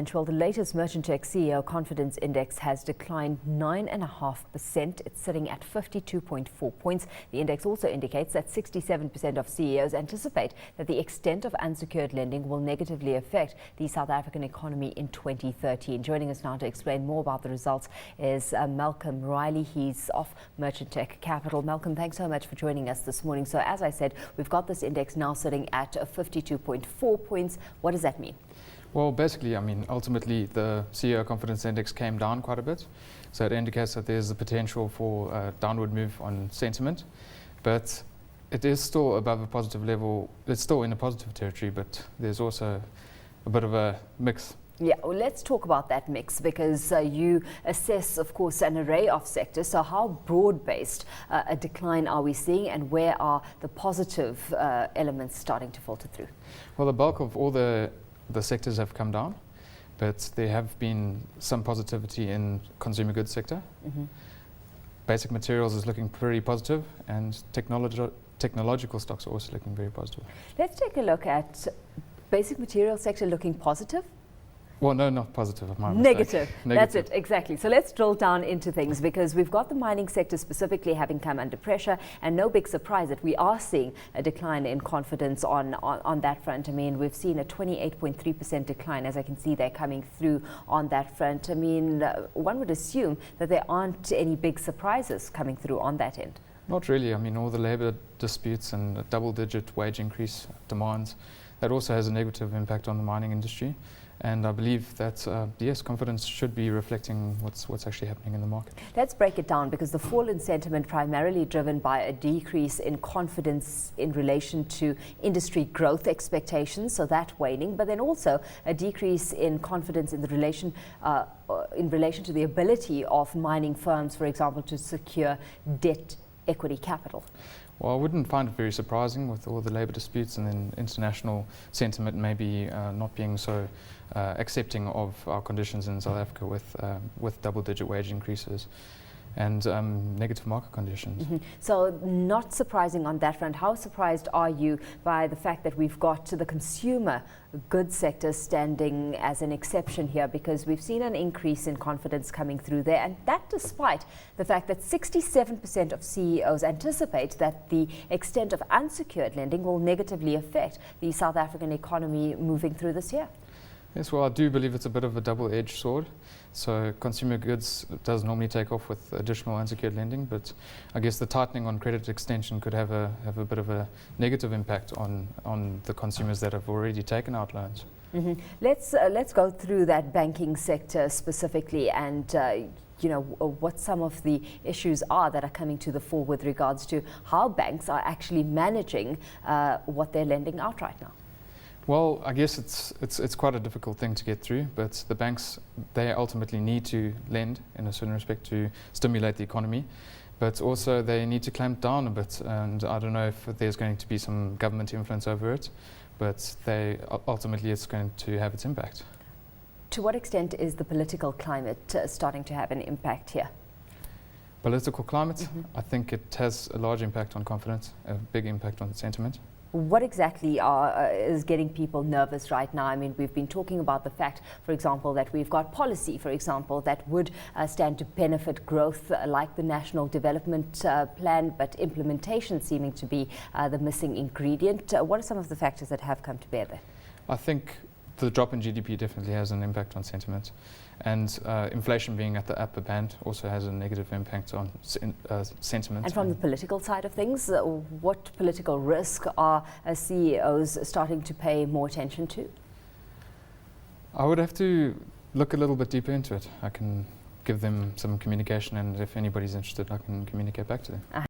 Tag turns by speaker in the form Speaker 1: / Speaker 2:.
Speaker 1: Well, the latest Merchantech CEO confidence index has declined 9.5%. It's sitting at 52.4 points. The index also indicates that 67% of CEOs anticipate that the extent of unsecured lending will negatively affect the South African economy in 2013. Joining us now to explain more about the results is Malcolm Riley. He's of Merchantech Capital. Malcolm, thanks so much for joining us this morning. So as I said, we've got this index now sitting at 52.4 points. What does that mean?
Speaker 2: Well, basically, ultimately the CEO confidence index came down quite a bit. So it indicates that there's the potential for a downward move on sentiment. But it is still above a positive level. It's still in a positive territory, but there's also a bit of a mix.
Speaker 1: Yeah, well, let's talk about that mix because you assess, of course, an array of sectors. So how broad-based a decline are we seeing, and where are the positive elements starting to filter through?
Speaker 2: Well, the bulk of all the sectors have come down, but there have been some positivity in consumer goods sector.
Speaker 1: Mm-hmm.
Speaker 2: Basic materials is looking pretty positive, and technological stocks are also looking very positive.
Speaker 1: Let's take a look at basic materials sector looking positive.
Speaker 2: Well, no, not positive.
Speaker 1: Negative. That's it, exactly. So let's drill down into things because we've got the mining sector specifically having come under pressure, and no big surprise that we are seeing a decline in confidence on that front. I mean, we've seen a 28.3% decline, as I can see there coming through on that front. I mean, one would assume that there aren't any big surprises coming through on that end.
Speaker 2: Not really. I mean, all the labour disputes and a double-digit wage increase demands, that also has a negative impact on the mining industry. And I believe that, yes, confidence should be reflecting what's actually happening in the market.
Speaker 1: Let's break it down because the fall in sentiment primarily driven by a decrease in confidence in relation to industry growth expectations, so that waning, but then also a decrease in confidence in relation to the ability of mining firms, for example, to secure debt equity capital.
Speaker 2: Well, I wouldn't find it very surprising with all the labour disputes and then international sentiment maybe not being so accepting of our conditions in South Africa with double-digit wage increases and negative market conditions.
Speaker 1: Mm-hmm. So not surprising on that front. How surprised are you by the fact that we've got the consumer goods sector standing as an exception here, because we've seen an increase in confidence coming through there, and that despite the fact that 67% of CEOs anticipate that the extent of unsecured lending will negatively affect the South African economy moving through this year?
Speaker 2: Yes, well, I do believe it's a bit of a double-edged sword. So consumer goods does normally take off with additional unsecured lending, but I guess the tightening on credit extension could have a bit of a negative impact on the consumers that have already taken out loans.
Speaker 1: Mm-hmm. Let's go through that banking sector specifically and what some of the issues are that are coming to the fore with regards to how banks are actually managing what they're lending out right now.
Speaker 2: Well, I guess it's quite a difficult thing to get through, but the banks, they ultimately need to lend in a certain respect to stimulate the economy, but also they need to clamp down a bit, and I don't know if there's going to be some government influence over it, but ultimately it's going to have its impact.
Speaker 1: To what extent is the political climate starting to have an impact here?
Speaker 2: Political climate,
Speaker 1: mm-hmm.
Speaker 2: I think it has a large impact on confidence, a big impact on sentiment.
Speaker 1: What exactly is getting people nervous right now? I mean, we've been talking about the fact, for example, that we've got policy, for example, that would stand to benefit growth like the National Development Plan, but implementation seeming to be the missing ingredient. What are some of the factors that have come to bear there?
Speaker 2: I think the drop in GDP definitely has an impact on sentiment, and inflation being at the upper band also has a negative impact on sentiment.
Speaker 1: And from the political side of things, what political risk are CEOs starting to pay more attention to?
Speaker 2: I would have to look a little bit deeper into it. I can give them some communication, and if anybody's interested, I can communicate back to them.